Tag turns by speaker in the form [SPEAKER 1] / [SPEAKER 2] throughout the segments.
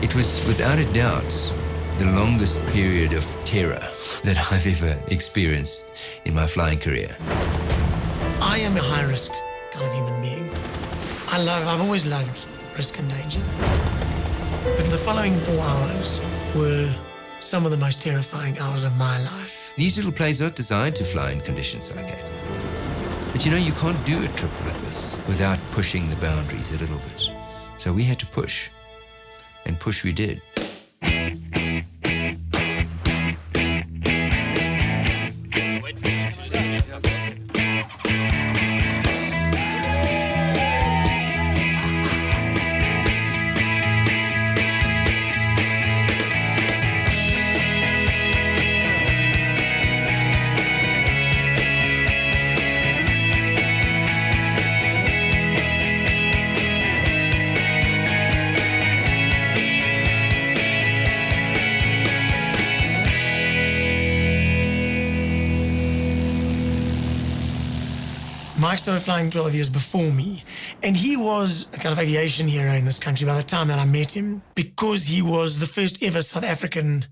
[SPEAKER 1] It was without a doubt the longest period of terror that I've ever experienced in my flying career.
[SPEAKER 2] I am a high-risk kind of human being. I've always loved risk and danger. But the following 4 hours were some of the most terrifying hours of my life.
[SPEAKER 1] These little planes are designed to fly in conditions like that. But you know, you can't do a trip like this without pushing the boundaries a little bit. So we had to push, and push we did.
[SPEAKER 2] Mike started flying 12 years before me, and he was a kind of aviation hero in this country by the time that I met him, because he was the first ever South African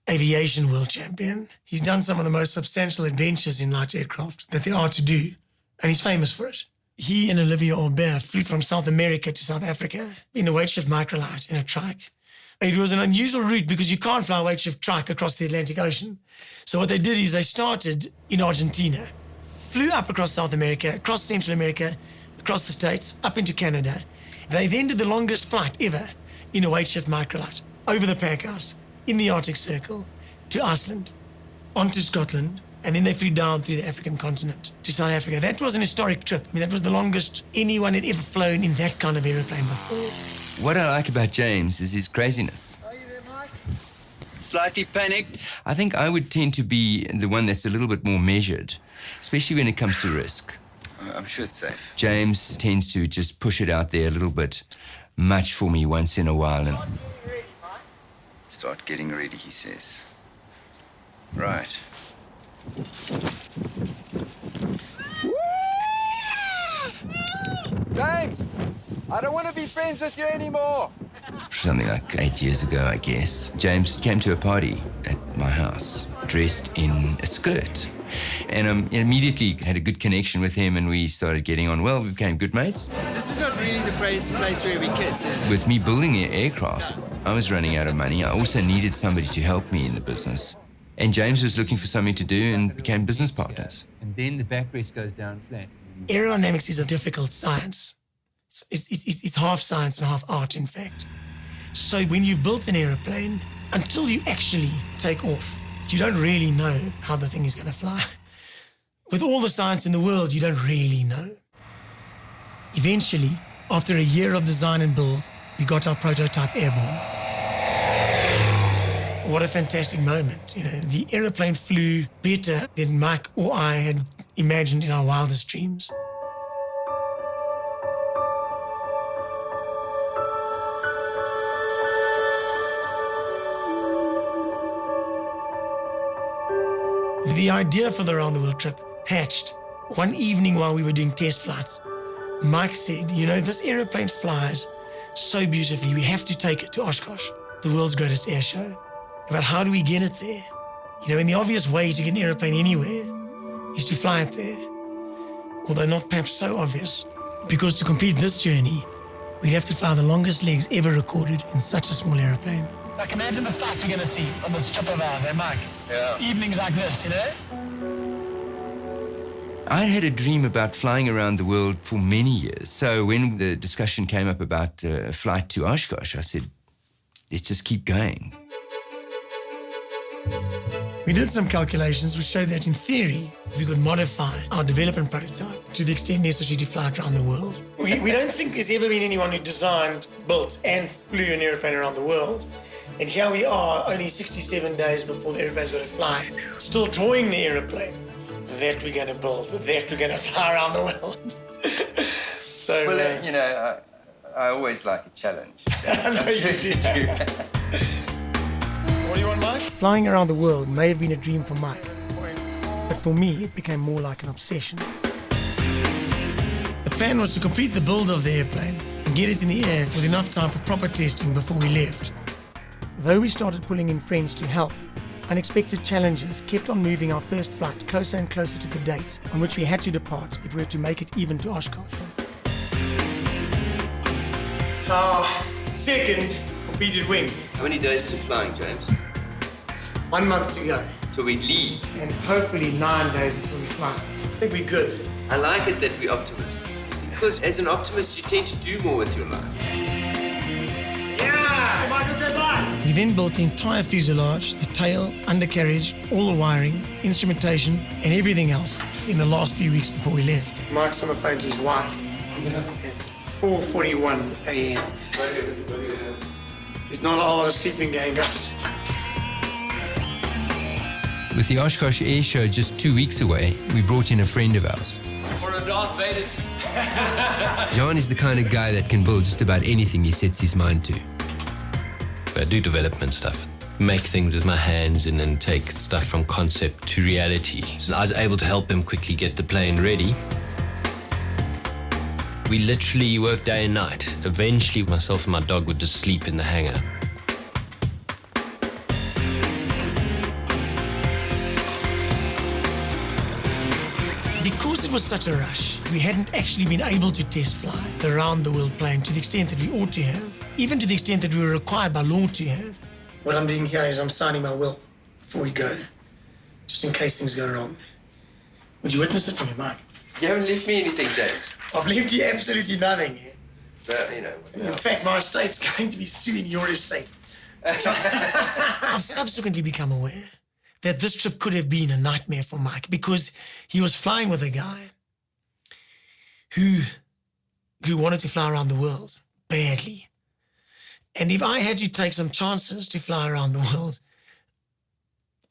[SPEAKER 2] aviation world champion. He's done some of the most substantial adventures in light aircraft that there are to do, and he's famous for it. He and Olivier flew from South America to South Africa in a weight shift microlight in a trike. It was an unusual route because you can't fly a weight shift trike across the Atlantic Ocean. So what they did is they started in Argentina, flew up across South America, across Central America, across the States, up into Canada. They then did the longest flight ever in a weight shift microlight, over the Packhouse, in the Arctic Circle, to Iceland, onto Scotland, and then they flew down through the African continent to South Africa. That was an historic trip. I mean, that was the longest anyone had ever flown in that kind of aeroplane before.
[SPEAKER 1] What I like about James is his craziness.
[SPEAKER 3] Are you there, Mike? Slightly panicked?
[SPEAKER 1] I think I would tend to be the one that's a little bit more measured, especially when it comes to risk.
[SPEAKER 3] I'm sure it's safe.
[SPEAKER 1] James tends to just push it out there a little bit much for me once in a while. And
[SPEAKER 3] Start getting ready, he says. Right.
[SPEAKER 4] James, I don't want to be friends with you anymore.
[SPEAKER 1] something like 8 years ago, I guess, James came to a party at my house, dressed in a skirt. And immediately had a good connection with him, and we started getting on well. We became good mates.
[SPEAKER 4] This is not really the place where we kiss, is it?
[SPEAKER 1] With me building an aircraft, I was running out of money. I also needed somebody to help me in the business. And James was looking for something to do and became business partners.
[SPEAKER 5] And then the backrest goes down flat.
[SPEAKER 2] Aerodynamics is a difficult science. It's half science and half art, in fact. So when you've built an aeroplane, until you actually take off, you don't really know how the thing is going to fly. With all the science in the world, you don't really know. Eventually, after a year of design and build, we got our prototype airborne. What a fantastic moment. You know, the aeroplane flew better than Mike or I had imagined in our wildest dreams. The idea for the round-the-world trip hatched one evening while we were doing test flights. Mike said, you know, this aeroplane flies so beautifully, we have to take it to Oshkosh, the world's greatest air show. But how do we get it there? You know, and the obvious way to get an aeroplane anywhere is to fly it there. Although not perhaps so obvious, because to complete this journey, we'd have to fly the longest legs ever recorded in such a small aeroplane.
[SPEAKER 6] Like, imagine the sights we're going to see on this trip of ours, eh, Mike?
[SPEAKER 4] Yeah.
[SPEAKER 6] Evenings like this, you know?
[SPEAKER 1] I had a dream about flying around the world for many years. So when the discussion came up about a flight to Oshkosh, I said, let's just keep going.
[SPEAKER 2] We did some calculations which showed that in theory, we could modify our development prototype to the extent necessary to fly it around the world. We don't think there's ever been anyone who designed, built, and flew an airplane around the world. And here we are, only 67 days before the airplane's going to fly, still drawing the airplane that we're going to build, that we're going to fly around the world. So,
[SPEAKER 1] Well, you know, I always like a challenge.
[SPEAKER 2] I know you do. What do you want, Mike? Flying around the world may have been a dream for Mike, but for me, it became more like an obsession. The plan was to complete the build of the airplane and get it in the air with enough time for proper testing before we left. Though we started pulling in friends to help, unexpected challenges kept on moving our first flight closer and closer to the date on which we had to depart if we were to make it even to Oshkosh. Our second completed wing.
[SPEAKER 1] How many days to flying, James?
[SPEAKER 2] 1 month to go.
[SPEAKER 1] Till we leave.
[SPEAKER 2] And hopefully 9 days until we fly. I think we're good.
[SPEAKER 1] I like it that we're optimists. Because as an optimist, you tend to do more with your life.
[SPEAKER 2] Yeah! Michael J. Blyth! We then built the entire fuselage, the tail, undercarriage, all the wiring, instrumentation, and everything else in the last few weeks before we left. Mike's on the phone to his wife. It's 4:41 a.m. There's not a whole lot of sleeping going on.
[SPEAKER 5] With the Oshkosh Air Show just 2 weeks away, we brought in a friend of ours.
[SPEAKER 1] For a Darth Vader.
[SPEAKER 5] John is the kind of guy that can build just about anything he sets his mind to.
[SPEAKER 7] I do development stuff, make things with my hands and then take stuff from concept to reality. So I was able to help him quickly get the plane ready. We literally worked day and night. Eventually, myself and my dog would just sleep in the hangar.
[SPEAKER 2] Because it was such a rush, we hadn't actually been able to test fly the round-the-world plane to the extent that we ought to have, even to the extent that we were required by law to have. What I'm doing here is I'm signing my will before we go, just in case things go wrong. Would you witness it for me, Mike?
[SPEAKER 1] You haven't left me anything, James.
[SPEAKER 2] I've left you absolutely nothing.
[SPEAKER 1] But, you know.
[SPEAKER 2] In fact, my estate's going to be suing your estate. I've subsequently become aware that this trip could have been a nightmare for Mike because he was flying with a guy who wanted to fly around the world badly. And if I had to take some chances to fly around the world,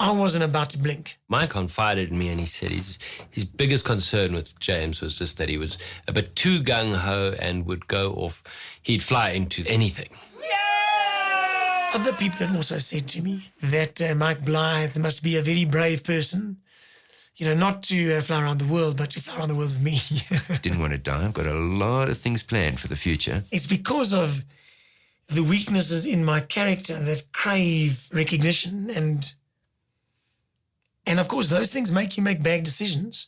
[SPEAKER 2] I wasn't about to blink.
[SPEAKER 7] Mike confided in me and he said his biggest concern with James was just that he was a bit too gung-ho and would go off. He'd fly into anything.
[SPEAKER 2] Other people had also said to me that Mike Blyth must be a very brave person, you know, not to fly around the world, but to fly around the world with me.
[SPEAKER 1] Didn't want to die. I've got a lot of things planned for the future.
[SPEAKER 2] It's because of the weaknesses in my character that crave recognition and of course, those things make you make bad decisions.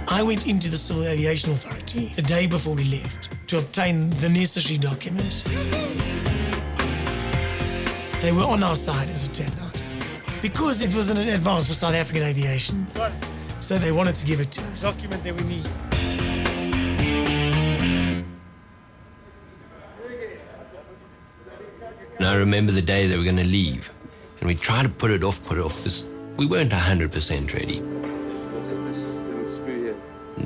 [SPEAKER 2] I went into the Civil Aviation Authority the day before we left to obtain the necessary documents. They were on our side, as it turned out, because it was an advance for South African aviation. So they wanted to give it to us. Document that we need.
[SPEAKER 7] And I remember the day they were going to leave. And we tried to put it off, because we weren't 100% ready.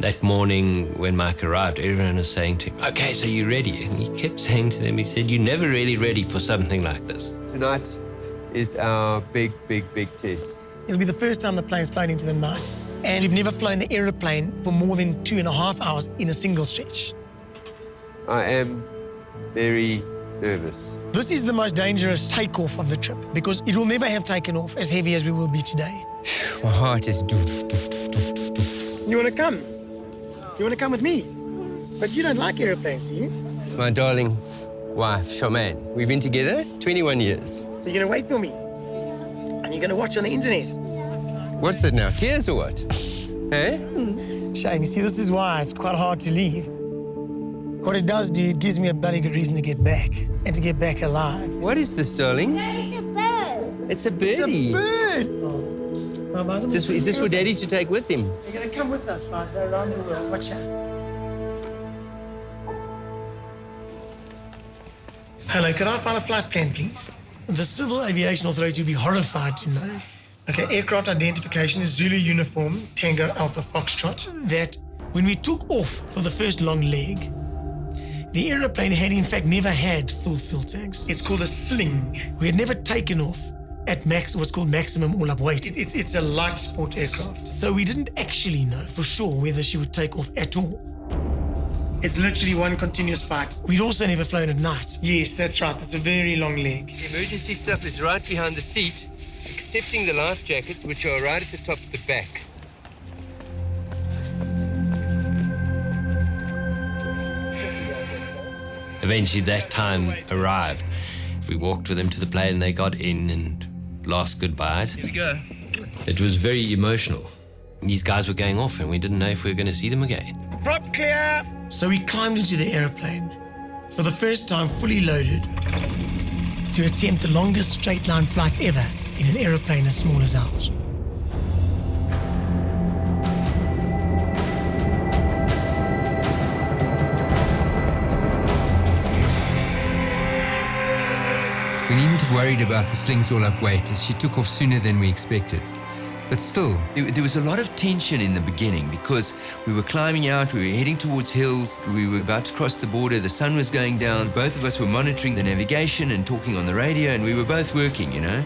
[SPEAKER 7] That morning when Mike arrived, everyone was saying to him, okay, so you're ready? And he kept saying to them, he said, you're never really ready for something like this.
[SPEAKER 8] Tonight is our big test.
[SPEAKER 2] It'll be the first time the plane's flown into the night. And we've never flown the aeroplane for more than 2.5 hours in a single stretch.
[SPEAKER 8] I am very nervous.
[SPEAKER 2] This is the most dangerous takeoff of the trip because it will never have taken off as heavy as we will be today.
[SPEAKER 5] My heart is doof, doof, doof, doof, doof.
[SPEAKER 2] You want to come? You want to come with me? But you don't like airplanes, do you?
[SPEAKER 5] It's my darling wife, Charmaine. We've been together 21 years.
[SPEAKER 2] You're going to wait for me. And you're going to watch on the internet.
[SPEAKER 5] What's it now, tears or what? Eh?
[SPEAKER 2] Shame. You see, this is why it's quite hard to leave. What it does do, it gives me a bloody good reason to get back. And to get back alive.
[SPEAKER 5] What is this, darling?
[SPEAKER 9] It's a bird.
[SPEAKER 5] It's a birdie.
[SPEAKER 2] It's a bird!
[SPEAKER 5] Is this for Daddy to take with him?
[SPEAKER 2] You're going to come with us, Faza, around the world. Watch out. Hello, could I find a flight plan, please? The Civil Aviation Authority will be horrified to know. Okay, aircraft identification is Zulu uniform, Tango Alpha Foxtrot. That when we took off for the first long leg, the aeroplane had in fact never had full fuel tanks. It's called a Sling. We had never taken off at what's called maximum all-up weight. It's a light sport aircraft. So we didn't actually know for sure whether she would take off at all. It's literally one continuous flight. We'd also never flown at night. Yes, that's right. It's a very long leg.
[SPEAKER 5] The emergency stuff is right behind the seat, excepting the life jackets, which are right at the top of the back.
[SPEAKER 7] Eventually that time arrived. We walked with them to the plane, they got in and last goodbyes.
[SPEAKER 5] Here we go.
[SPEAKER 7] It was very emotional. These guys were going off and we didn't know if we were going to see them again.
[SPEAKER 5] Prop clear!
[SPEAKER 2] So we climbed into the aeroplane, for the first time fully loaded, to attempt the longest straight line flight ever in an aeroplane as small as ours.
[SPEAKER 1] We needn't have worried about the Sling's all-up weight, as she took off sooner than we expected. But still, there was a lot of tension in the beginning because we were climbing out, we were heading towards hills, we were about to cross the border, the sun was going down, both of us were monitoring the navigation and talking on the radio, and we were both working, you know.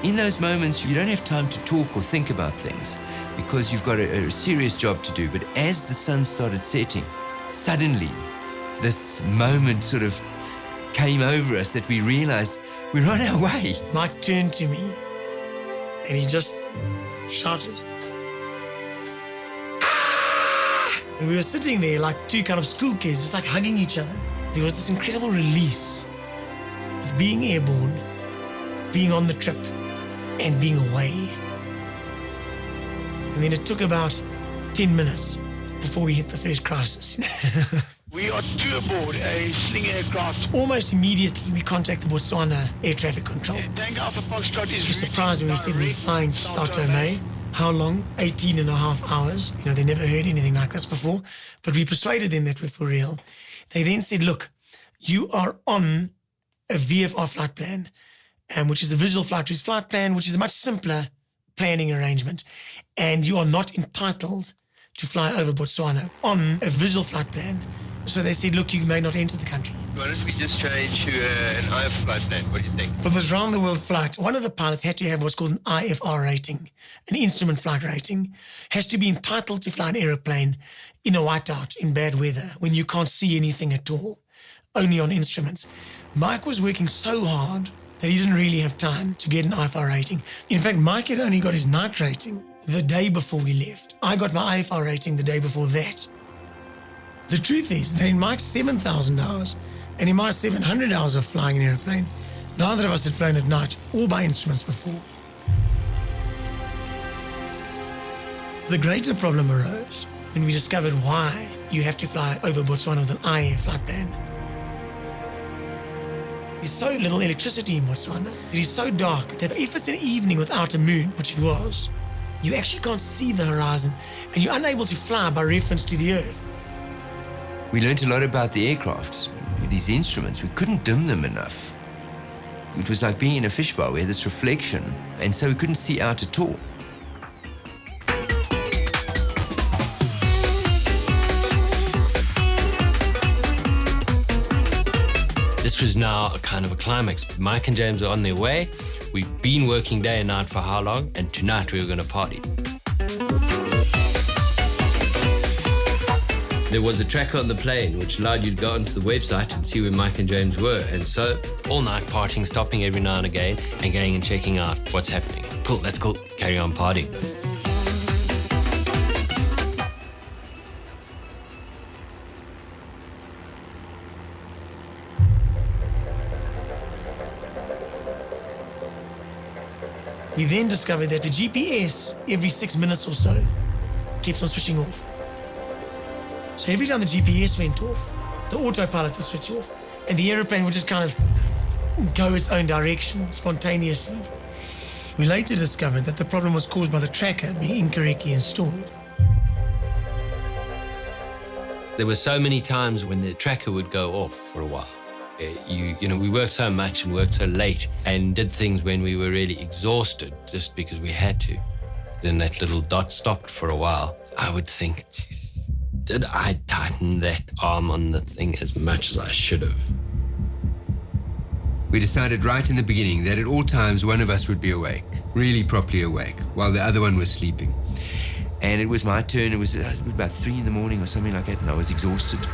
[SPEAKER 1] In those moments, you don't have time to talk or think about things because you've got a serious job to do. But as the sun started setting, suddenly this moment sort of came over us that we realized we're on our way.
[SPEAKER 2] Mike turned to me and he just shouted, "Ah!" And we were sitting there like two kind of school kids, just like hugging each other. There was this incredible release with being airborne, being on the trip, and being away. And then it took about 10 minutes before we hit the first crisis.
[SPEAKER 6] We are two aboard a Sling aircraft.
[SPEAKER 2] Almost immediately, we contacted Botswana Air Traffic Control.
[SPEAKER 6] Tango Alpha Foxtrot is...
[SPEAKER 2] We were surprised when we said we were flying to Sao Tome. How long? 18 and a half hours. You know, they never heard anything like this before. But we persuaded them that we're for real. They then said, look, you are on a VFR flight plan, which is a visual flight routes flight plan, which is a much simpler planning arrangement. And you are not entitled to fly over Botswana on a visual flight plan. So they said, look, you may not enter the country.
[SPEAKER 5] Why don't we just change to an IF flight plan? What do you think?
[SPEAKER 2] For this round-the-world flight, one of the pilots had to have what's called an IFR rating, an instrument flight rating, has to be entitled to fly an aeroplane in a whiteout, in bad weather, when you can't see anything at all, only on instruments. Mike was working so hard that he didn't really have time to get an IFR rating. In fact, Mike had only got his night rating the day before we left. I got my IFR rating the day before that. The truth is that in Mike's 7,000 hours and in my 700 hours of flying an airplane, neither of us had flown at night or by instruments before. The greater problem arose when we discovered why you have to fly over Botswana with an IA flight plan. There's so little electricity in Botswana. It is so dark that if it's an evening without a moon, which it was, you actually can't see the horizon and you're unable to fly by reference to the earth.
[SPEAKER 1] We learned a lot about the aircraft. With these instruments, we couldn't dim them enough. It was like being in a fishbowl. We had this reflection, and so we couldn't see out at all.
[SPEAKER 7] This was now a kind of a climax. Mike and James were on their way. We'd been working day and night for how long? And tonight we were going to party. There was a tracker on the plane which allowed you to go onto the website and see where Mike and James were. And so, all night partying, stopping every now and again and going and checking out what's happening. Cool, that's cool. Carry on partying.
[SPEAKER 2] We then discovered that the GPS, every 6 minutes or so, kept on switching off. So every time the GPS went off, the autopilot would switch off, and the aeroplane would just kind of go its own direction spontaneously. We later discovered that the problem was caused by the tracker being incorrectly installed.
[SPEAKER 7] There were so many times when the tracker would go off for a while. You know, we worked so much and worked so late and did things when we were really exhausted just because we had to. Then that little dot stopped for a while. I would think, geez, did I tighten that arm on the thing as much as I should have?
[SPEAKER 1] We decided right in the beginning that at all times one of us would be awake, really properly awake, while the other one was sleeping. And it was my turn. It was about 3 in the morning or something like that, and I was exhausted.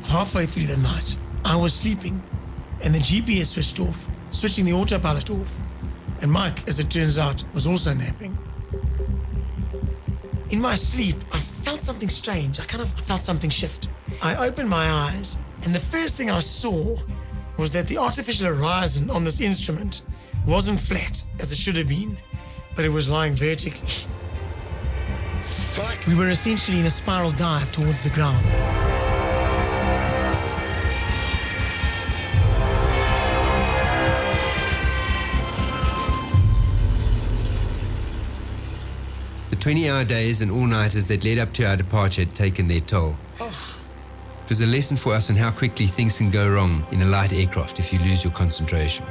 [SPEAKER 2] Halfway through the night, I was sleeping, and the GPS switched off, switching the autopilot off. And Mike, as it turns out, was also napping. In my sleep, I felt something strange. I felt something shift. I opened my eyes, and the first thing I saw was that the artificial horizon on this instrument wasn't flat, as it should have been, but it was lying vertically. We were essentially in a spiral dive towards the ground.
[SPEAKER 8] The 20-hour days and all-nighters that led up to our departure had taken their toll. It was a lesson for us on how quickly things can go wrong in a light aircraft if you lose your concentration.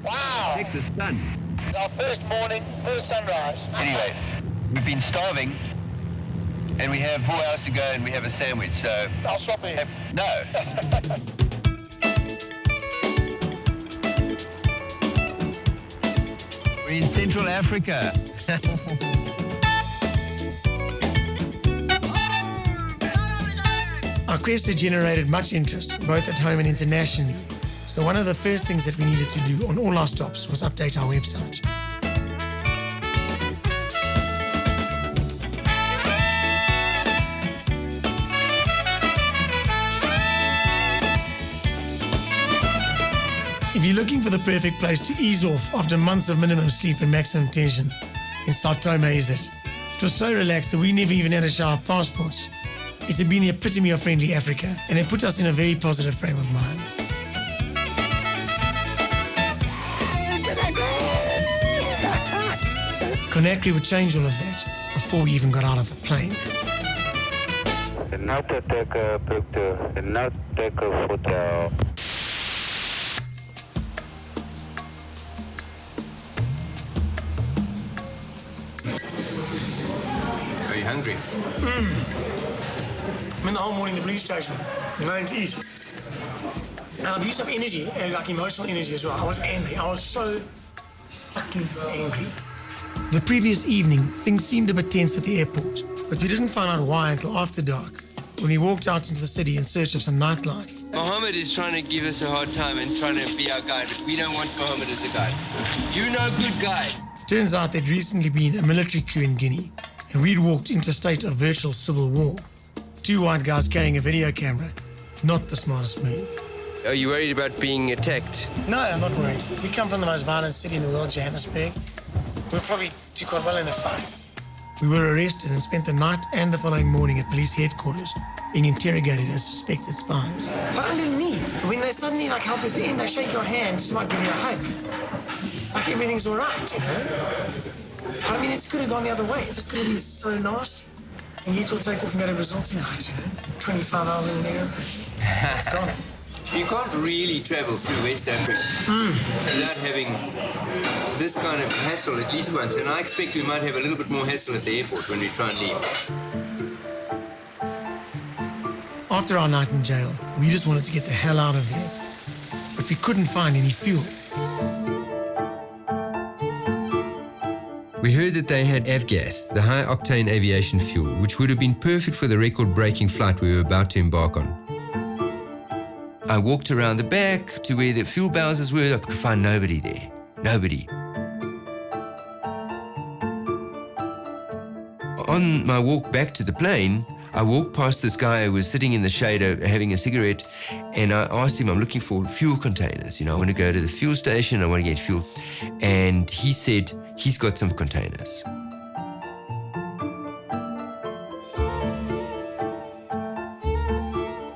[SPEAKER 4] Wow!
[SPEAKER 3] Take the sun.
[SPEAKER 4] It's our first morning, first sunrise.
[SPEAKER 3] Anyway, we've been starving, and we have 4 hours to go, and we have a sandwich, so...
[SPEAKER 4] I'll swap in.
[SPEAKER 3] No. We're in Central Africa.
[SPEAKER 2] Our quest had generated much interest, both at home and internationally. So one of the first things that we needed to do on all our stops was update our website. If you're looking for the perfect place to ease off after months of minimum sleep and maximum tension, then Sao Tome is it. It was so relaxed that we never even had to show our passports. It had been the epitome of friendly Africa, and it put us in a very positive frame of mind. Conakry would change all of that before we even got out of the plane.
[SPEAKER 6] Now to take a picture, now take a photo.
[SPEAKER 8] Are you hungry?
[SPEAKER 2] I'm in the whole morning at the police station, going to eat. And I've used up energy, and like emotional energy as well. I was angry. I was so fucking angry. The previous evening, things seemed a bit tense at the airport, but we didn't find out why until after dark, when we walked out into the city in search of some nightlife.
[SPEAKER 5] Mohammed is trying to give us a hard time and trying to be our guide, but we don't want Mohammed as a guide. You know, good guide.
[SPEAKER 2] Turns out there'd recently been a military coup in Guinea, and we'd walked into a state of virtual civil war. 2 white guys carrying a video camera. Not the smartest move.
[SPEAKER 5] Are you worried about being attacked?
[SPEAKER 2] No, I'm not worried. We come from the most violent city in the world, Johannesburg. We'll probably do quite well in a fight. We were arrested and spent the night and the following morning at police headquarters, being interrogated as suspected spies. But underneath, when they suddenly help at the end, they shake your hand, just might give you a hug. Like everything's all right, you know? But I mean, it could have gone the other way. It's just going to be so nasty. And Gilles will take off and go to Brazil tonight, you know? 25 hours in an airplane. It's gone.
[SPEAKER 1] You can't really travel through West Africa without having this kind of hassle at least once. And I expect we might have a little bit more hassle at the airport when we try and leave.
[SPEAKER 2] After our night in jail, we just wanted to get the hell out of there. But we couldn't find any fuel.
[SPEAKER 8] We heard that they had Avgas, the high-octane aviation fuel, which would have been perfect for the record-breaking flight we were about to embark on.
[SPEAKER 1] I walked around the back to where the fuel bowsers were. I could find nobody there. Nobody. On my walk back to the plane, I walked past this guy who was sitting in the shade having a cigarette, and I asked him, I'm looking for fuel containers. You know, I want to go to the fuel station, I want to get fuel. And he said he's got some containers.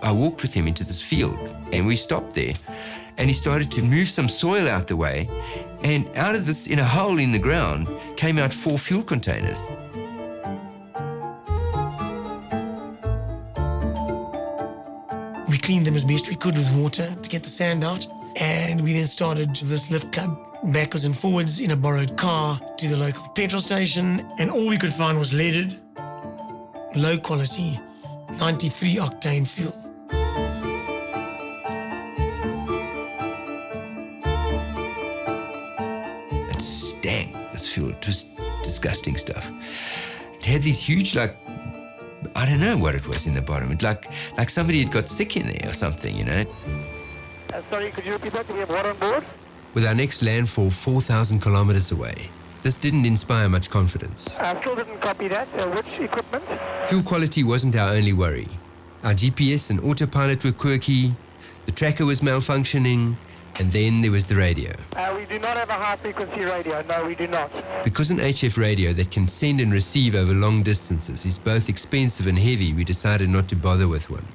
[SPEAKER 1] I walked with him into this field, and we stopped there, and he started to move some soil out the way, and out of this, in a hole in the ground, came out 4 fuel containers.
[SPEAKER 2] We cleaned them as best we could with water to get the sand out, and we then started this lift club backwards and forwards in a borrowed car to the local petrol station, and all we could find was leaded, low quality, 93 octane fuel.
[SPEAKER 1] It stank, this fuel. It was disgusting stuff. It had these huge, I don't know what it was in the bottom. It like somebody had got sick in there or something, you know.
[SPEAKER 6] Sorry, could you repeat that? Do we have water on board?
[SPEAKER 8] With our next landfall 4,000 kilometers away, This didn't inspire much confidence.
[SPEAKER 6] I still didn't copy that. Which equipment?
[SPEAKER 8] Fuel quality wasn't our only worry. Our GPS and autopilot were quirky, the tracker was malfunctioning, and then there was the radio.
[SPEAKER 6] We do not have a high-frequency radio. No, we do not.
[SPEAKER 8] Because an HF radio that can send and receive over long distances is both expensive and heavy, we decided not to bother with one.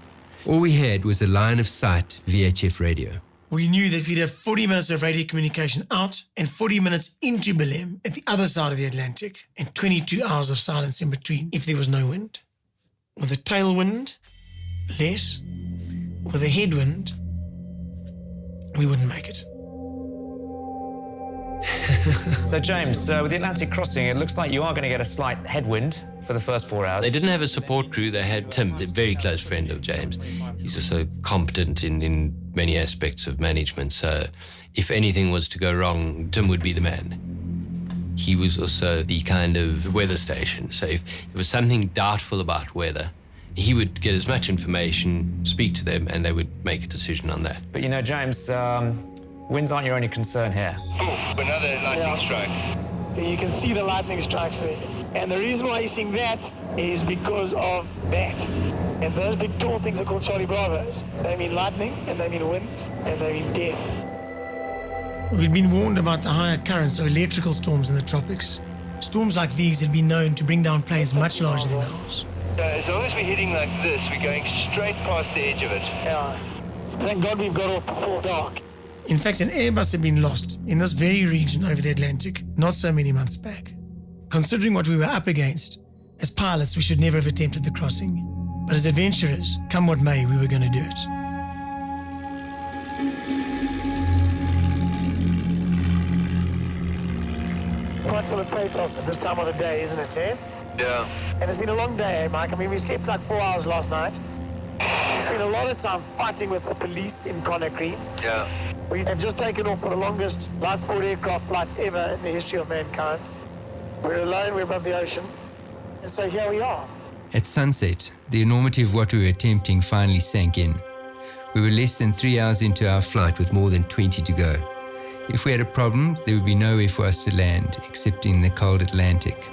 [SPEAKER 8] All we had was a line of sight VHF radio.
[SPEAKER 2] We knew that we'd have 40 minutes of radio communication out and 40 minutes into Belém at the other side of the Atlantic and 22 hours of silence in between if there was no wind. With a tailwind, less. With a headwind, we wouldn't make it.
[SPEAKER 9] So James, with the Atlantic crossing, it looks like you are going to get a slight headwind for the first 4 hours.
[SPEAKER 7] They didn't have a support crew. They had Tim, a very close friend of James. He's also competent in many aspects of management. So if anything was to go wrong, Tim would be the man. He was also the kind of weather station. So if there was something doubtful about weather, he would get as much information, speak to them, and they would make a decision on that.
[SPEAKER 9] But you know, James, winds aren't your only concern here.
[SPEAKER 3] Oh, another lightning strike.
[SPEAKER 6] You can see the lightning strikes there. And the reason why you're seeing that is because of that. And those big tall things are called Charlie Bravos. They mean lightning, and they mean wind, and they mean death.
[SPEAKER 2] We'd been warned about the higher currents or electrical storms in the tropics. Storms like these had been known to bring down planes much larger than ours.
[SPEAKER 3] As long as we're heading like this, we're going straight past the edge of it.
[SPEAKER 6] Yeah. Thank God we've got off before dark.
[SPEAKER 2] In fact, an Airbus had been lost in this very region over the Atlantic not so many months back. Considering what we were up against, as pilots we should never have attempted the crossing. But as adventurers, come what may, we were going to do it.
[SPEAKER 6] Quite full of pathos at this time of the day, isn't it, eh?
[SPEAKER 3] Yeah.
[SPEAKER 6] And it's been a long day, eh, Mike? I mean, we slept like 4 hours last night. We spent a lot of time fighting with the police in Conakry.
[SPEAKER 3] Yeah.
[SPEAKER 6] We have just taken off for the longest light sport aircraft flight ever in the history of mankind. We're alone, we're above the ocean. And so here we are.
[SPEAKER 8] At sunset, the enormity of what we were attempting finally sank in. We were less than 3 hours into our flight with more than 20 to go. If we had a problem, there would be nowhere for us to land except in the cold Atlantic.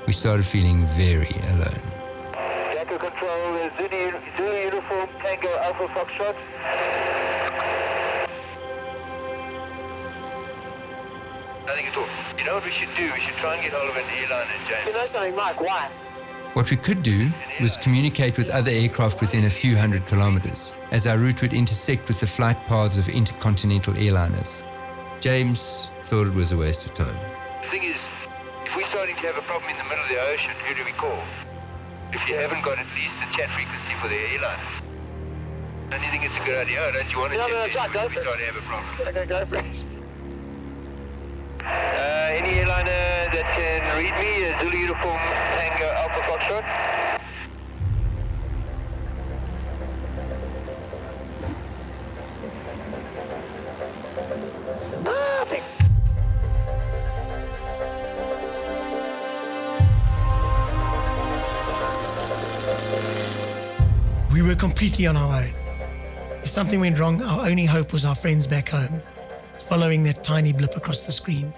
[SPEAKER 8] We started feeling very alone.
[SPEAKER 3] Delta Control, Zulu Uniform, Tango Alpha Foxtrot. Nothing at all. You know what we should do? We should try and get hold of an airliner, James.
[SPEAKER 6] You know something, Mike? Why?
[SPEAKER 8] What we could do was communicate with other aircraft within a few hundred kilometers, as our route would intersect with the flight paths of intercontinental airliners. James thought it was a waste of time.
[SPEAKER 3] The thing is, if we're starting to have a problem in the middle of the ocean, who do we call? If you haven't got at least a chat frequency for the airliners. Don't you think it's a good idea, or don't you want to
[SPEAKER 6] No,
[SPEAKER 3] check
[SPEAKER 6] go
[SPEAKER 3] if we
[SPEAKER 6] for it.
[SPEAKER 3] start to have a problem?
[SPEAKER 6] Okay, go for it.
[SPEAKER 3] Any airliner that can read me, Zulu Uniform, Tango Alpha Foxtrot.
[SPEAKER 6] Nothing.
[SPEAKER 2] We were completely on our own. If something went wrong, our only hope was our friends back home, following that tiny blip across the screen.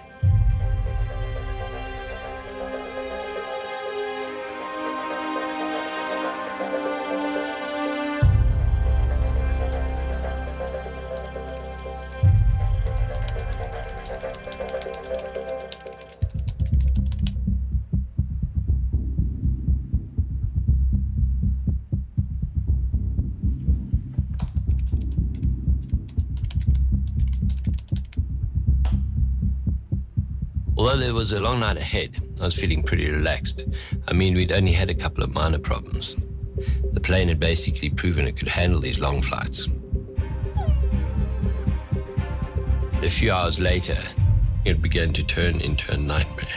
[SPEAKER 7] Although there was a long night ahead, I was feeling pretty relaxed. I mean, we'd only had a couple of minor problems. The plane had basically proven it could handle these long flights. A few hours later, it began to turn into a nightmare.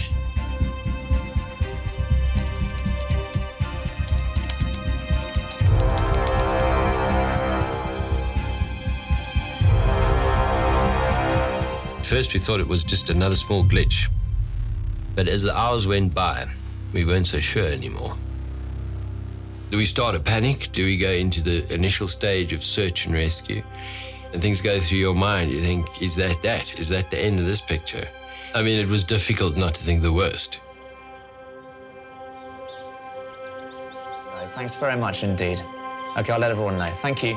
[SPEAKER 7] At first we thought it was just another small glitch. But as the hours went by, we weren't so sure anymore. Do we start a panic? Do we go into the initial stage of search and rescue? And things go through your mind. You think, is that? Is that the end of this picture? I mean, it was difficult not to think the worst.
[SPEAKER 9] Right, thanks very much indeed. OK, I'll let everyone know. Thank you.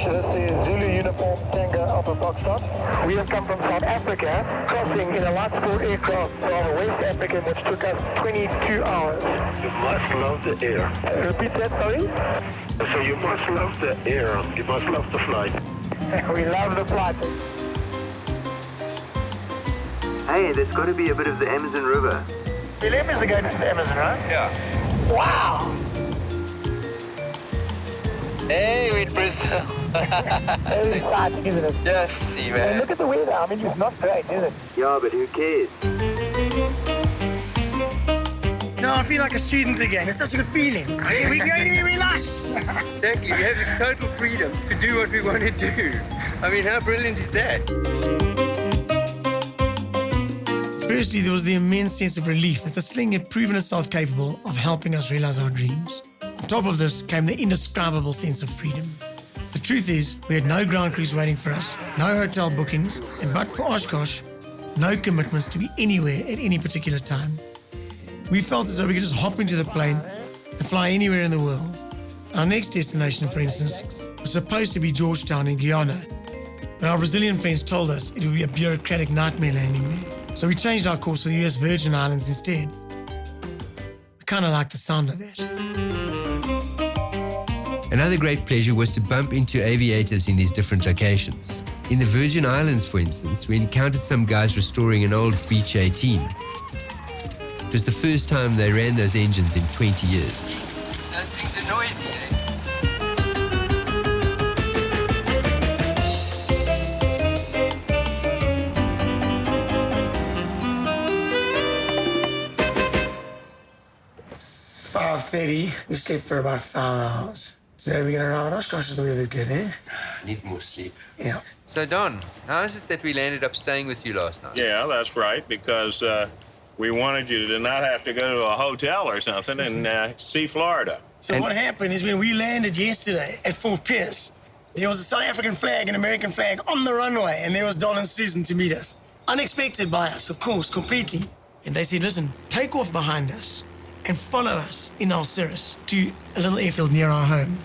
[SPEAKER 6] This is Zulu Uniform Tango Alpha Foxtrot. We have come from South Africa, crossing in a light sport aircraft from West Africa, which took us 22 hours.
[SPEAKER 10] You must love the air.
[SPEAKER 6] Repeat that, sorry?
[SPEAKER 10] So you must love the air. You must love the flight.
[SPEAKER 6] We love the flight.
[SPEAKER 3] Hey, there's got to be a bit of the Amazon River.
[SPEAKER 6] 11 is going into the Amazon, right?
[SPEAKER 3] Yeah.
[SPEAKER 6] Wow!
[SPEAKER 3] Hey, we're in Brazil.
[SPEAKER 6] Very exciting, isn't it?
[SPEAKER 3] Yes,
[SPEAKER 6] And
[SPEAKER 3] man.
[SPEAKER 6] look at the weather. I mean, it's not great, is it?
[SPEAKER 3] Yeah, but who cares?
[SPEAKER 2] No, I feel like a student again. It's such a good feeling. We go anywhere we like.
[SPEAKER 1] Exactly, we have the total freedom to do what we want to do. I mean, how brilliant is that?
[SPEAKER 2] Firstly, there was the immense sense of relief that the Sling had proven itself capable of helping us realize our dreams. On top of this came the indescribable sense of freedom. The truth is, we had no ground crews waiting for us, no hotel bookings, and but for Oshkosh, no commitments to be anywhere at any particular time. We felt as though we could just hop into the plane and fly anywhere in the world. Our next destination, for instance, was supposed to be Georgetown in Guyana, but our Brazilian friends told us it would be a bureaucratic nightmare landing there. So we changed our course to the US Virgin Islands instead. We kind of liked the sound of that.
[SPEAKER 8] Another great pleasure was to bump into aviators in these different locations. In the Virgin Islands, for instance, we encountered some guys restoring an old Beech 18. It was the first time they ran those engines in 20 years.
[SPEAKER 1] Those things are noisy, eh?
[SPEAKER 2] It's 5:30. We slept for about 5 hours. Today we're going to arrive at Oshkosh. The weather's good, eh?
[SPEAKER 1] Need more sleep.
[SPEAKER 2] Yeah.
[SPEAKER 1] So, Don, how is it that we landed up staying with you last night?
[SPEAKER 10] Yeah, that's right, because we wanted you to not have to go to a hotel or something and see Florida.
[SPEAKER 2] So what happened is when we landed yesterday at Fort Pierce, there was a South African flag and American flag on the runway, and there was Don and Susan to meet us. Unexpected by us, of course, completely. And they said, listen, take off behind us and follow us in our Cirrus to a little airfield near our home.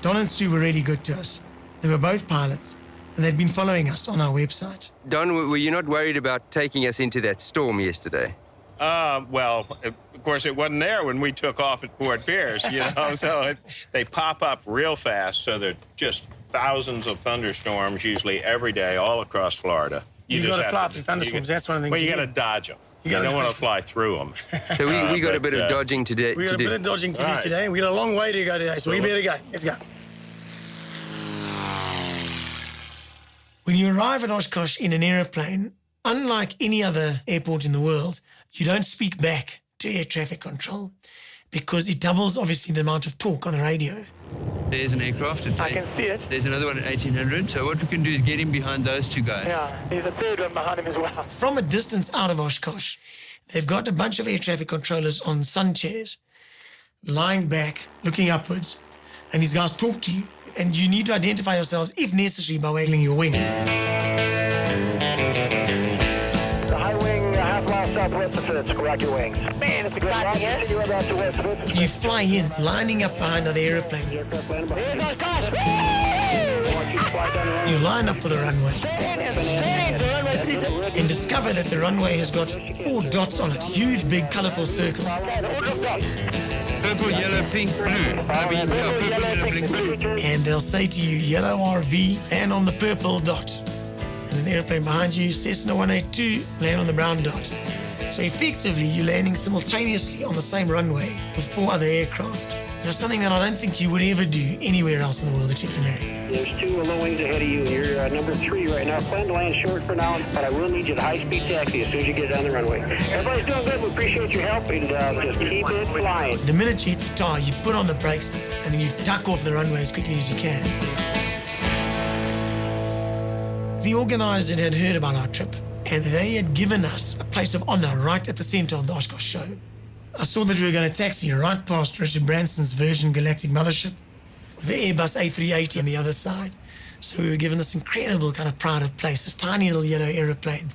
[SPEAKER 2] Don and Sue were really good to us. They were both pilots, and they'd been following us on our website.
[SPEAKER 1] Don, were you not worried about taking us into that storm yesterday?
[SPEAKER 10] Well, of course, it wasn't there when we took off at Fort Pierce, you know, so they pop up real fast, so there are just thousands of thunderstorms usually every day all across Florida.
[SPEAKER 2] You got to fly through thunderstorms, that's one of the things.
[SPEAKER 10] Well, you got to dodge them. You don't want to fly through them.
[SPEAKER 1] So we got a bit of dodging today.
[SPEAKER 2] We got a bit of dodging to do today, and we got a long way to go today, so we better go. Let's go. When you arrive at Oshkosh in an aeroplane, unlike any other airport in the world, you don't speak back to air traffic control because it doubles, obviously, the amount of talk on the radio.
[SPEAKER 5] There's an aircraft.
[SPEAKER 6] I can see it.
[SPEAKER 5] There's another one at 1800. So what we can do is get in behind those two guys.
[SPEAKER 6] Yeah, there's a third one behind him as well.
[SPEAKER 2] From a distance out of Oshkosh, they've got a bunch of air traffic controllers on sun chairs, lying back, looking upwards, and these guys talk to you, and you need to identify yourselves, if necessary, by waggling your wing.
[SPEAKER 6] Southwest Pacific, rock your wings. Man, it's exciting, yeah?
[SPEAKER 2] You fly in, lining up behind other airplanes. You line up for the runway and discover that the runway has got 4 dots on it, huge, big, colourful circles.
[SPEAKER 5] Purple, yellow, pink, blue.
[SPEAKER 6] Purple, yellow, pink, blue.
[SPEAKER 2] And they'll say to you, yellow RV, land on the purple dot. And then the airplane behind you, Cessna 182, land on the brown dot. So effectively, you're landing simultaneously on the same runway with 4 other aircraft. You know, something that I don't think you would ever do anywhere else in the world except America.
[SPEAKER 11] There's 2 low wings ahead of you. You're number 3 right now. Plan to land short for now, but I will need you to high-speed taxi as soon as you get down the runway. Everybody's doing good. We appreciate your help, and just keep it flying.
[SPEAKER 2] The minute you hit the tar, you put on the brakes, and then you duck off the runway as quickly as you can. The organizer had heard about our trip, and they had given us a place of honor right at the center of the Oshkosh show. I saw that we were going to taxi right past Richard Branson's Virgin Galactic mothership with the Airbus A380 on the other side. So we were given this incredible kind of pride of place, this tiny little yellow aeroplane.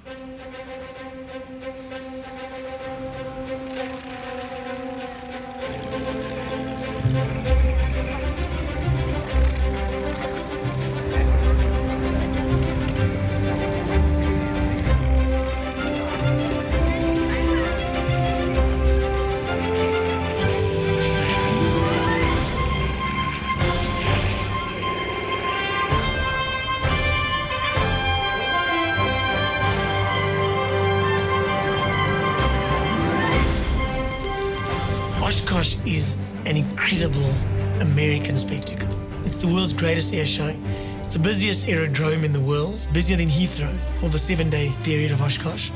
[SPEAKER 2] Oshkosh is an incredible American spectacle. It's the world's greatest air show. It's the busiest aerodrome in the world, busier than Heathrow for the 7-day period of Oshkosh.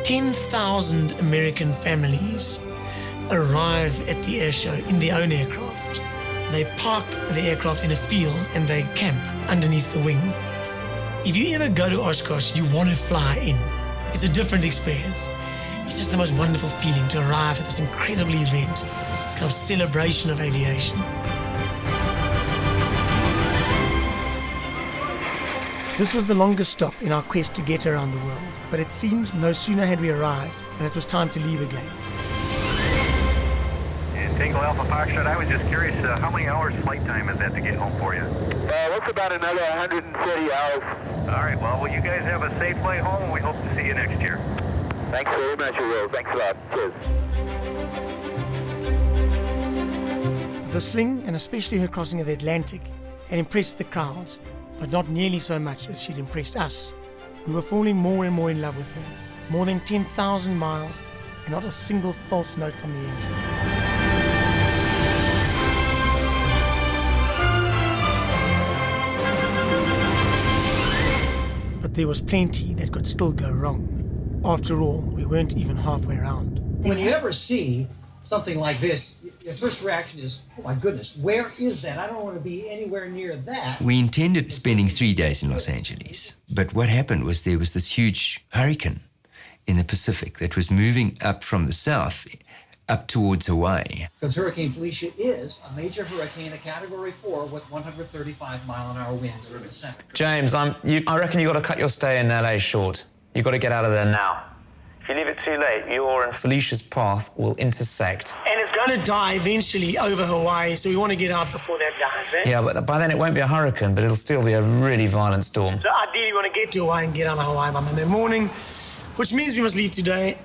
[SPEAKER 2] 10,000 American families arrive at the air show in their own aircraft. They park the aircraft in a field and they camp underneath the wing. If you ever go to Oshkosh, you want to fly in. It's a different experience. It's just the most wonderful feeling to arrive at this incredible event. It's kind of celebration of aviation. This was the longest stop in our quest to get around the world, but it seemed no sooner had we arrived than it was time to leave again.
[SPEAKER 12] And Tango Alpha Foxtrot, I was just curious, how many hours flight time is that to get home for you?
[SPEAKER 11] That's about another 130 hours.
[SPEAKER 12] All right, well, you guys have a safe flight home, and we hope to see you next year.
[SPEAKER 11] Thanks very much, Will. Thanks a lot. Cheers.
[SPEAKER 2] The Sling, and especially her crossing of the Atlantic, had impressed the crowds, but not nearly so much as she'd impressed us. We were falling more and more in love with her. More than 10,000 miles, and not a single false note from the engine. But there was plenty that could still go wrong. After all, we weren't even halfway around.
[SPEAKER 13] When you ever see something like this, your first reaction is, oh my goodness, where is that? I don't want to be anywhere near that.
[SPEAKER 1] We intended spending 3 days in Los Angeles, but what happened was there was this huge hurricane in the Pacific that was moving up from the south up towards Hawaii.
[SPEAKER 13] Because Hurricane Felicia is a major hurricane, a Category 4 with 135-mile-an-hour winds in the center.
[SPEAKER 9] James, I reckon you've got to cut your stay in LA short. You've got to get out of there now. If you leave it too late, your and Felicia's path will intersect.
[SPEAKER 2] And it's going to die eventually over Hawaii, so we want to get out before that dies, eh?
[SPEAKER 9] Yeah, but by then it won't be a hurricane, but it'll still be a really violent storm.
[SPEAKER 2] So ideally we want to get to Hawaii and get out of Hawaii by Monday morning, which means we must leave today.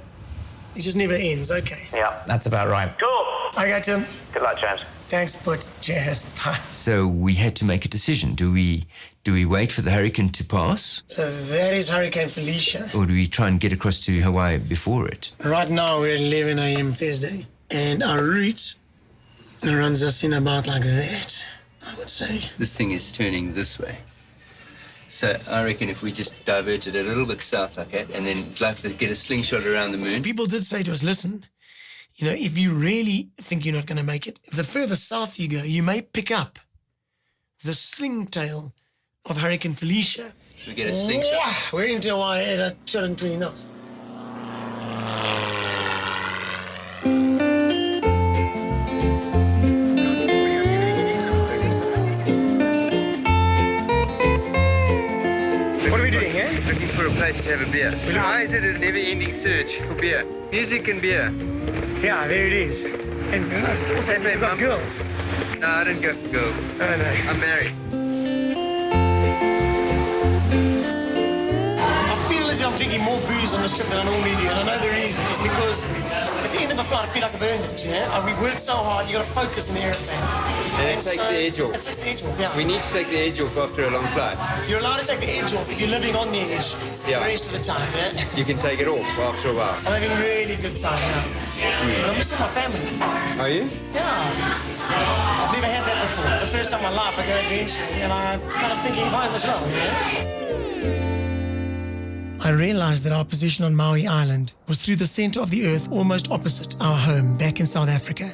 [SPEAKER 2] It just never ends, okay.
[SPEAKER 9] Yeah, that's about right.
[SPEAKER 2] Cool. Okay, Tim.
[SPEAKER 12] Good luck, James.
[SPEAKER 2] Thanks, but cheers. Bye.
[SPEAKER 1] So we had to make a decision. Do we wait for the hurricane to pass?
[SPEAKER 2] So that is Hurricane Felicia.
[SPEAKER 1] Or do we try and get across to Hawaii before it?
[SPEAKER 2] Right now we're at 11 a.m. Thursday, and our route runs us in about like that, I would say.
[SPEAKER 8] This thing is turning this way. So I reckon if we just diverted a little bit south like that, and then like to get a slingshot around the moon.
[SPEAKER 2] People did say to us, listen, you know, if you really think you're not going to make it, the further south you go, you may pick up the sling tail of Hurricane Felicia.
[SPEAKER 8] We get a slingshot.
[SPEAKER 2] We're into Hawaii at 220 knots.
[SPEAKER 5] What are we doing, eh? Looking for a place to have a beer. Why is it a never-ending search for beer? Music and beer.
[SPEAKER 2] Yeah, there it is. And also, you've got girls.
[SPEAKER 5] No, I don't go for girls.
[SPEAKER 2] I don't know.
[SPEAKER 5] I'm married.
[SPEAKER 2] I feel as if I'm drinking more booze on on this trip than I normally do, and I know the reason. It's because at the end of a flight, I feel like I've earned it, you know? We work so hard, you got to focus in the airplane.
[SPEAKER 5] And it takes the edge off.
[SPEAKER 2] It takes the edge off, yeah.
[SPEAKER 5] We need to take the edge off after a long flight.
[SPEAKER 2] You're allowed to take the edge off if you're living on the edge the rest of the time, yeah?
[SPEAKER 5] You can take it off after a while.
[SPEAKER 2] I'm having a really good time now. But I'm missing my family.
[SPEAKER 5] Are you?
[SPEAKER 2] Yeah. I've never had that before. The first time in my life I go adventuring, and I'm kind of thinking of home as well, you know? I realized that our position on Maui Island was through the center of the earth, almost opposite our home back in South Africa.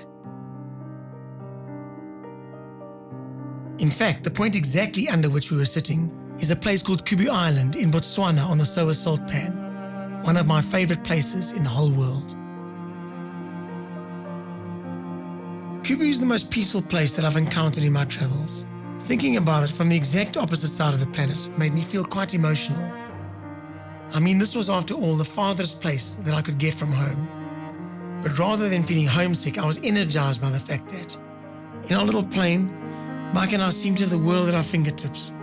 [SPEAKER 2] In fact, the point exactly under which we were sitting is a place called Kubu Island in Botswana on the Soa Salt Pan, one of my favorite places in the whole world. Kubu is the most peaceful place that I've encountered in my travels. Thinking about it from the exact opposite side of the planet made me feel quite emotional. I mean, this was after all the farthest place that I could get from home. But rather than feeling homesick, I was energized by the fact that in our little plane, Mike and I seemed to have the world at our fingertips,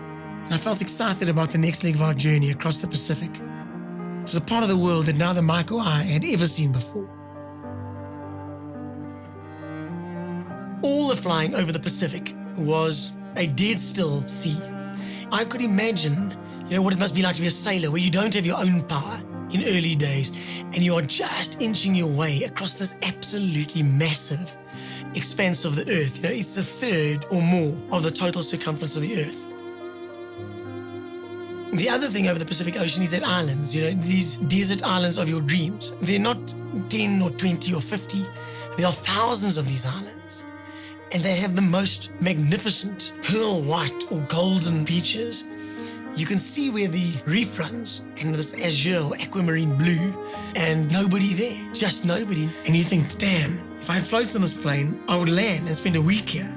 [SPEAKER 2] and I felt excited about the next leg of our journey across the Pacific. It was a part of the world that neither Mike or I had ever seen before. All the flying over the Pacific was a dead still sea. I could imagine, what it must be like to be a sailor where you don't have your own power in early days, and you are just inching your way across this absolutely massive expanse of the earth. It's a third or more of the total circumference of the earth. The other thing over the Pacific Ocean is that islands, these desert islands of your dreams. They're not 10 or 20 or 50. There are thousands of these islands. And they have the most magnificent pearl white or golden beaches. You can see where the reef runs, and this azure or aquamarine blue, and nobody there, just nobody. And you think, damn, if I had floats on this plane, I would land and spend a week here.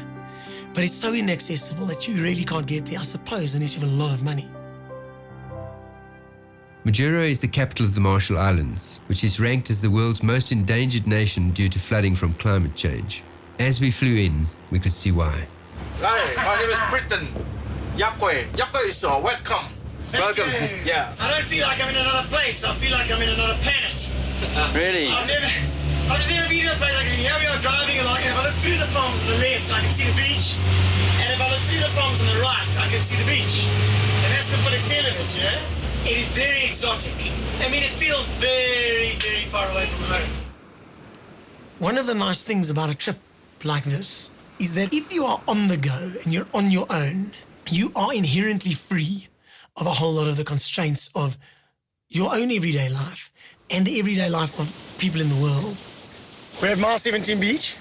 [SPEAKER 2] But it's so inaccessible that you really can't get there, I suppose, unless you have a lot of money.
[SPEAKER 8] Majuro is the capital of the Marshall Islands, which is ranked as the world's most endangered nation due to flooding from climate change. As we flew in, we could see why.
[SPEAKER 14] Hi, my name is Britain. Yakwe. Yakwe is welcome.
[SPEAKER 5] Welcome.
[SPEAKER 14] Yes.
[SPEAKER 2] I don't feel like I'm in another place. I feel like I'm in another planet.
[SPEAKER 5] Really?
[SPEAKER 2] I've just never been to a place like this. Here we are driving along, and if I look through the palms on the left, I can see the beach. And if I look through the palms on the right, I can see the beach. And that's the full extent of it, It is very exotic. I mean, it feels very, very far away from home. One of the nice things about a trip like this is that if you are on the go and you're on your own, you are inherently free of a whole lot of the constraints of your own everyday life and the everyday life of people in the world. We're at Mile 17 Beach.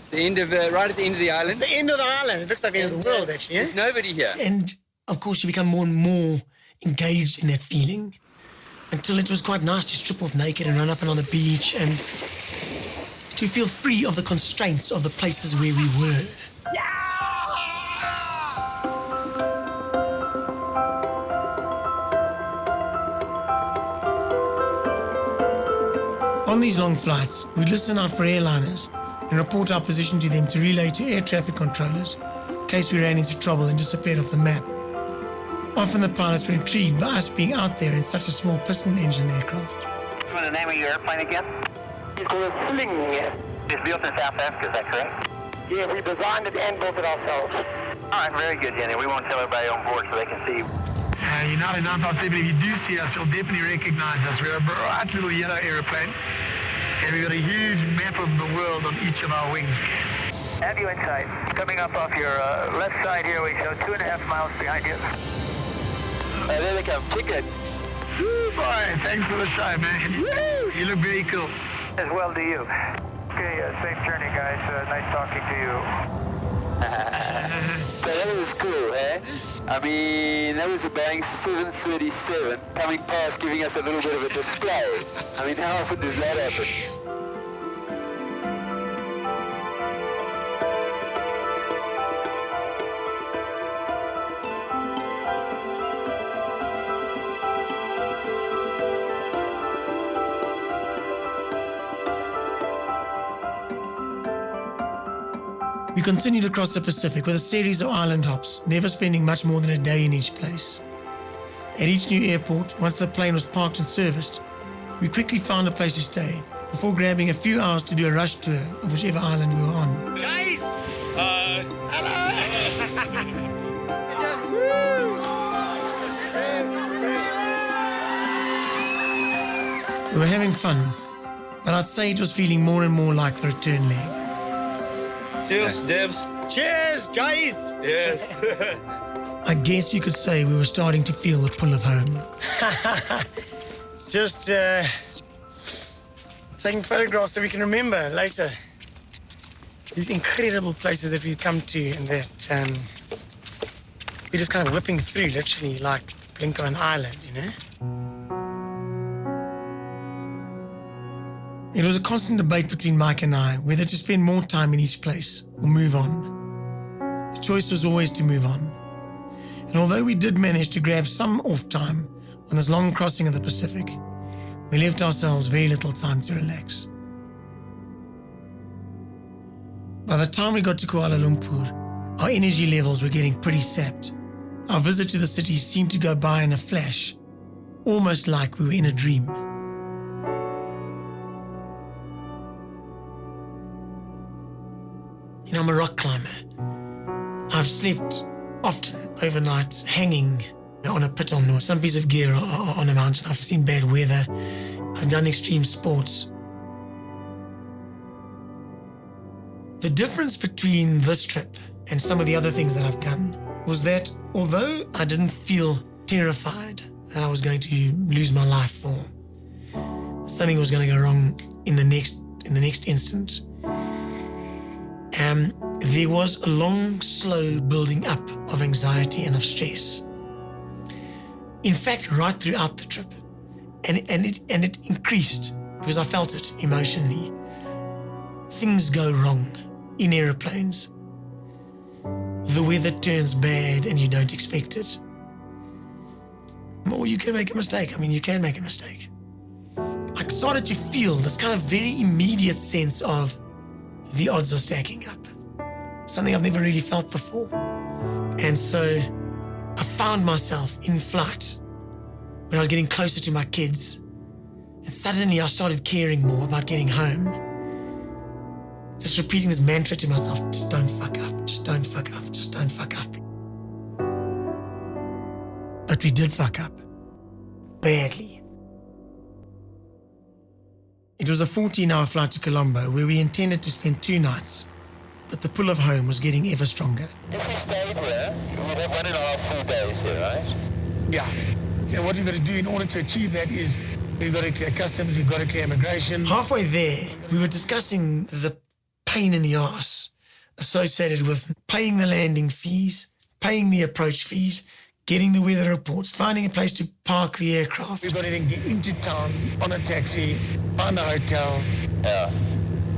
[SPEAKER 5] It's the end of right at the end of the island.
[SPEAKER 2] It's the end of the island. It looks like the end of the world, actually.
[SPEAKER 5] There's nobody here.
[SPEAKER 2] And, of course, you become more and more engaged in that feeling until it was quite nice to strip off naked and run up and on the beach and to feel free of the constraints of the places where we were. On these long flights, we'd listen out for airliners and report our position to them to relay to air traffic controllers in case we ran into trouble and disappeared off the map. Often the pilots were intrigued by us being out there in such a small piston engine aircraft.
[SPEAKER 11] What's the name of your airplane again? It's called Sling. It's built in South Africa, is that correct? Yeah, we designed it and built it ourselves. All right, very good, Jenny. We won't tell everybody on board so they can see.
[SPEAKER 6] You're not a non-stop, but if you do see us, you'll definitely recognize us. We're a bright little yellow airplane, and we've got a huge map of the world on each of our wings.
[SPEAKER 12] Have you in sight? Coming up off your left side here, we show 2.5 miles behind you.
[SPEAKER 5] There they come. Check it.
[SPEAKER 6] Woo, boy, thanks for the show, man. Woo, you look very cool.
[SPEAKER 12] As well do you. Okay, safe journey, guys. Nice talking to you.
[SPEAKER 5] So that was cool, eh? I mean, that was a Boeing 737 coming past, giving us a little bit of a display. I mean, how often does that happen?
[SPEAKER 2] We continued across the Pacific with a series of island hops, never spending much more than a day in each place. At each new airport, once the plane was parked and serviced, we quickly found a place to stay before grabbing a few hours to do a rush tour of whichever island we were on.
[SPEAKER 15] Jace!
[SPEAKER 2] We were having fun, but I'd say it was feeling more and more like the return leg.
[SPEAKER 14] Cheers, James.
[SPEAKER 15] Cheers, Jace!
[SPEAKER 14] Yes.
[SPEAKER 2] I guess you could say we were starting to feel the pull of home.
[SPEAKER 6] Just taking photographs so we can remember later. These incredible places that we've come to and that we're just kind of whipping through, literally like blink of an eyelid, you know?
[SPEAKER 2] It was a constant debate between Mike and I whether to spend more time in each place or move on. The choice was always to move on. And although we did manage to grab some off time on this long crossing of the Pacific, we left ourselves very little time to relax. By the time we got to Kuala Lumpur, our energy levels were getting pretty sapped. Our visit to the city seemed to go by in a flash, almost like we were in a dream. You know, I'm a rock climber. I've slept often overnight hanging on a piton or some piece of gear on a mountain. I've seen bad weather. I've done extreme sports. The difference between this trip and some of the other things that I've done was that although I didn't feel terrified that I was going to lose my life or something was going to go wrong in the next instant, there was a long, slow building up of anxiety and of stress. In fact, right throughout the trip, and it increased because I felt it emotionally. Things go wrong in aeroplanes. The weather turns bad and you don't expect it. Or you can make a mistake. I mean, you can make a mistake. I started to feel this kind of very immediate sense of the odds are stacking up. Something I've never really felt before. And so I found myself in flight when I was getting closer to my kids. And suddenly I started caring more about getting home. Just repeating this mantra to myself, just don't fuck up, just don't fuck up, just don't fuck up. But we did fuck up. Badly. It was a 14-hour flight to Colombo where we intended to spend 2 nights, but the pull of home was getting ever stronger.
[SPEAKER 5] If we stayed here, we'd have 1.5 full days here, right?
[SPEAKER 6] Yeah. So what we've got to do in order to achieve that is we've got to clear customs, we've got to clear immigration.
[SPEAKER 2] Halfway there, we were discussing the pain in the arse associated with paying the landing fees, paying the approach fees, getting the weather reports, finding a place to park the aircraft.
[SPEAKER 6] We've got to then get into town on a taxi, find a hotel.
[SPEAKER 5] Yeah.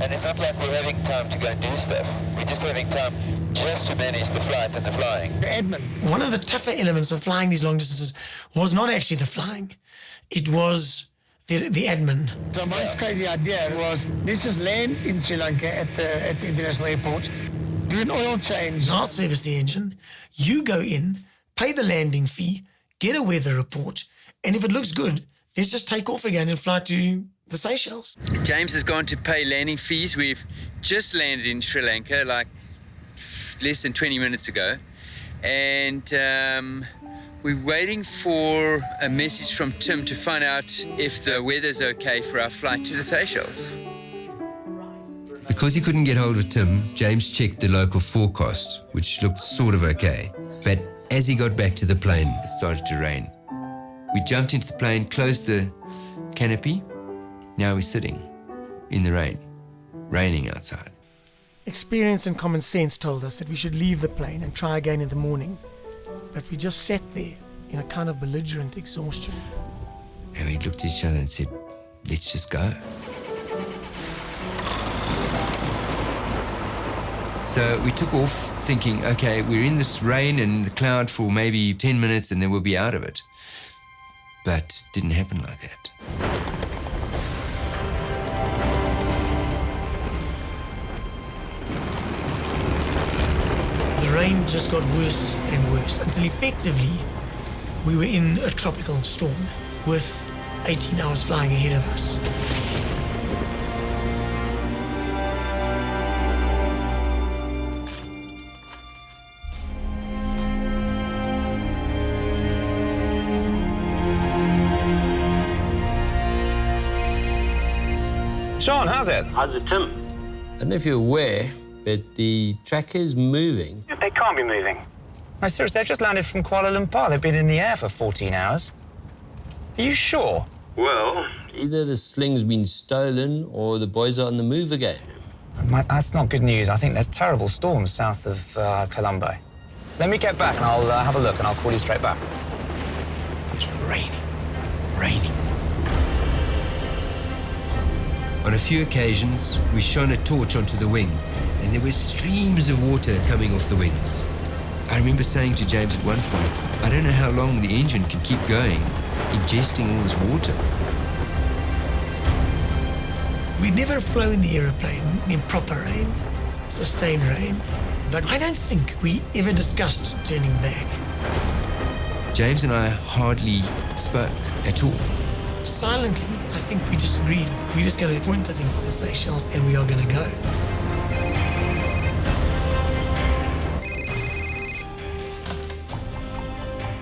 [SPEAKER 5] And it's not like we're having time to go and do stuff. We're just having time just to manage the flight and the flying.
[SPEAKER 6] The admin.
[SPEAKER 2] One of the tougher elements of flying these long distances was not actually the flying. It was the admin.
[SPEAKER 6] So my crazy idea was, let's just land in Sri Lanka at the international airport, do an oil change.
[SPEAKER 2] I'll service the engine. You go in, pay the landing fee, get a weather report, and if it looks good, let's just take off again and fly to the Seychelles.
[SPEAKER 8] James has gone to pay landing fees. We've just landed in Sri Lanka like less than 20 minutes ago, and we're waiting for a message from Tim to find out if the weather's okay for our flight to the Seychelles. Because he couldn't get hold of Tim, James checked the local forecast, which looked sort of okay. But as he got back to the plane, it started to rain. We jumped into the plane, closed the canopy. Now we're sitting in the rain, raining outside.
[SPEAKER 2] Experience and common sense told us that we should leave the plane and try again in the morning. But we just sat there in a kind of belligerent exhaustion.
[SPEAKER 8] And we looked at each other and said, let's just go. So we took off thinking, okay, we're in this rain and the cloud for maybe 10 minutes and then we'll be out of it. But it didn't happen like that.
[SPEAKER 2] The rain just got worse and worse until effectively we were in a tropical storm with 18 hours flying ahead of us.
[SPEAKER 9] Sean, how's it?
[SPEAKER 16] How's it, Tim?
[SPEAKER 7] I don't know if you're aware, but the tracker is moving.
[SPEAKER 16] They can't be moving.
[SPEAKER 9] No, seriously, they've just landed from Kuala Lumpur. They've been in the air for 14 hours. Are you sure?
[SPEAKER 16] Well,
[SPEAKER 7] either the sling's been stolen or the boys are on the move again.
[SPEAKER 9] That's not good news. I think there's terrible storms south of Colombo. Let me get back and I'll have a look and I'll call you straight back.
[SPEAKER 2] It's raining.
[SPEAKER 8] On a few occasions, we shone a torch onto the wing, and there were streams of water coming off the wings. I remember saying to James at one point, I don't know how long the engine can keep going, ingesting all this water.
[SPEAKER 2] We'd never flown the aeroplane in proper rain, sustained rain, but I don't think we ever discussed turning back.
[SPEAKER 8] James and I hardly spoke at all.
[SPEAKER 2] Silently, I think we just agreed. We're just going to point the thing for the Seychelles and we are going to go.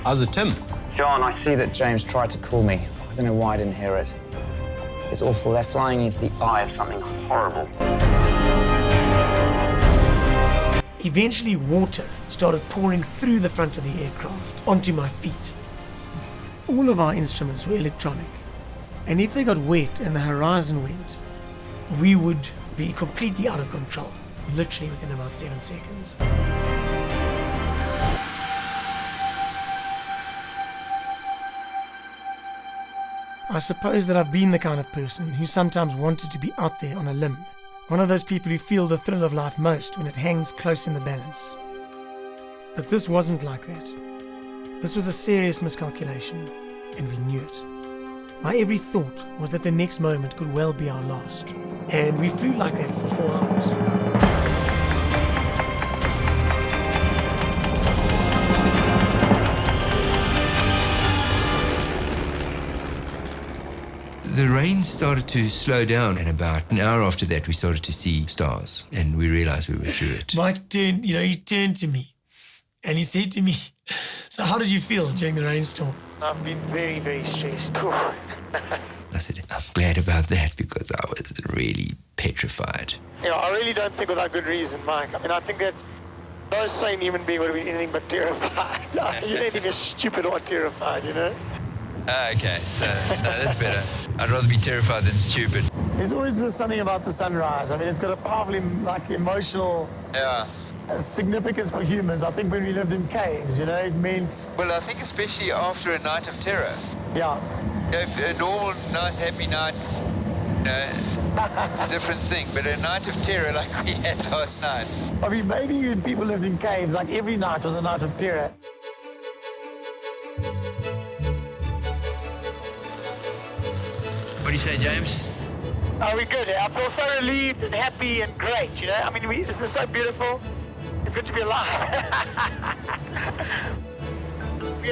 [SPEAKER 7] How's it, Tim?
[SPEAKER 9] John, I see that James tried to call me. I don't know why I didn't hear it. It's awful. They're flying into the eye of something horrible.
[SPEAKER 2] Eventually, water started pouring through the front of the aircraft onto my feet. All of our instruments were electronic, and if they got wet and the horizon went, we would be completely out of control, literally within about 7 seconds. I suppose that I've been the kind of person who sometimes wanted to be out there on a limb. One of those people who feel the thrill of life most when it hangs close in the balance. But this wasn't like that. This was a serious miscalculation, and we knew it. My every thought was that the next moment could well be our last. And we flew like that for 4 hours.
[SPEAKER 8] The rain started to slow down, and about an hour after that, we started to see stars, and we realized we were through it.
[SPEAKER 2] Mike turned, he turned to me, and he said to me, "So how did you feel during the rainstorm?"
[SPEAKER 6] I've been very, very stressed.
[SPEAKER 8] I said, I'm glad about that, because I was really petrified.
[SPEAKER 6] I really don't think without good reason, Mike. I think that no sane human being would have been anything but terrified. You don't think you're stupid or terrified,
[SPEAKER 1] Okay, so that's better. I'd rather be terrified than stupid.
[SPEAKER 6] There's always something about the sunrise. It's got a powerful, emotional significance for humans. I think when we lived in caves, it meant...
[SPEAKER 3] Well, I think especially after a night of terror.
[SPEAKER 6] Yeah.
[SPEAKER 3] If a normal, nice, happy night, it's a different thing. But a night of terror like we had last night.
[SPEAKER 6] Maybe when people lived in caves, every night was a night of terror.
[SPEAKER 1] What do you say, James?
[SPEAKER 6] Are we good? I feel so relieved and happy and great, this is so beautiful. It's good to be alive.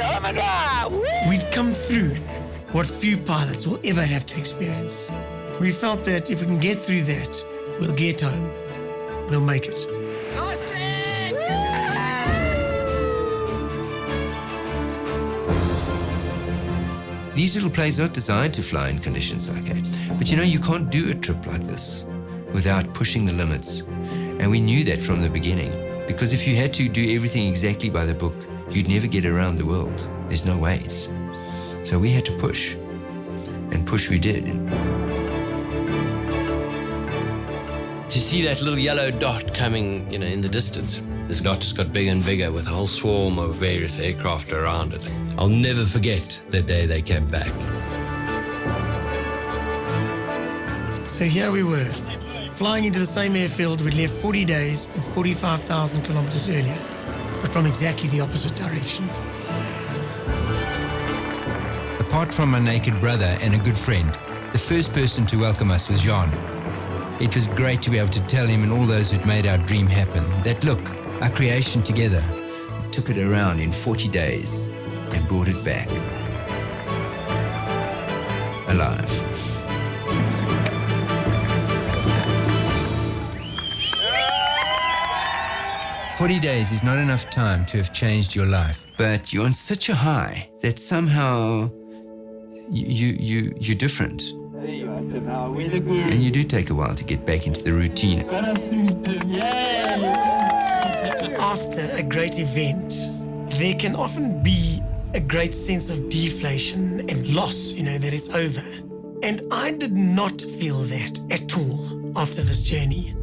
[SPEAKER 6] Oh my God! Woo!
[SPEAKER 2] We'd come through what few pilots will ever have to experience. We felt that if we can get through that, we'll get home. We'll make it.
[SPEAKER 8] These little planes aren't designed to fly in conditions like that. But you can't do a trip like this without pushing the limits. And we knew that from the beginning. Because if you had to do everything exactly by the book, you'd never get around the world. There's no ways. So we had to push. And push we did.
[SPEAKER 7] To see that little yellow dot coming, in the distance, this dot just got bigger and bigger with a whole swarm of various aircraft around it. I'll never forget the day they came back.
[SPEAKER 2] So here we were, flying into the same airfield we'd left 40 days and 45,000 kilometers earlier, but from exactly the opposite direction.
[SPEAKER 8] Apart from my naked brother and a good friend, the first person to welcome us was Jean. It was great to be able to tell him and all those who'd made our dream happen that, look, our creation together took it around in 40 days and brought it back.
[SPEAKER 1] alive. "40 days is not enough time to have changed your life, but you're on such a high that somehow you're different. And you do take a while to get back into the routine."
[SPEAKER 2] After a great event, there can often be a great sense of deflation and loss, that it's over. And I did not feel that at all after this journey.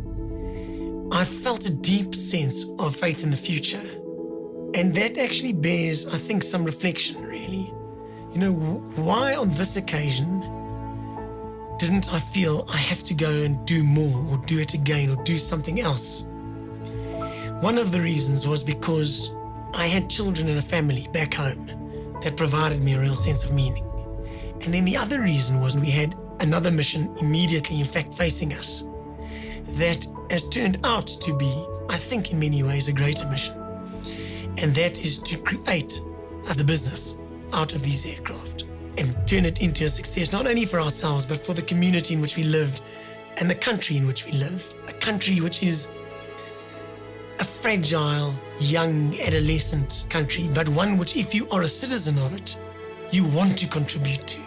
[SPEAKER 2] I felt a deep sense of faith in the future. And that actually bears, I think, some reflection, really. Why on this occasion didn't I feel I have to go and do more or do it again or do something else? One of the reasons was because I had children and a family back home that provided me a real sense of meaning. And then the other reason was we had another mission immediately, in fact, facing us that has turned out to be, I think, in many ways, a greater mission. And that is to create the business out of these aircraft and turn it into a success, not only for ourselves, but for the community in which we lived and the country in which we live. A country which is a fragile, young, adolescent country, but one which, if you are a citizen of it, you want to contribute to.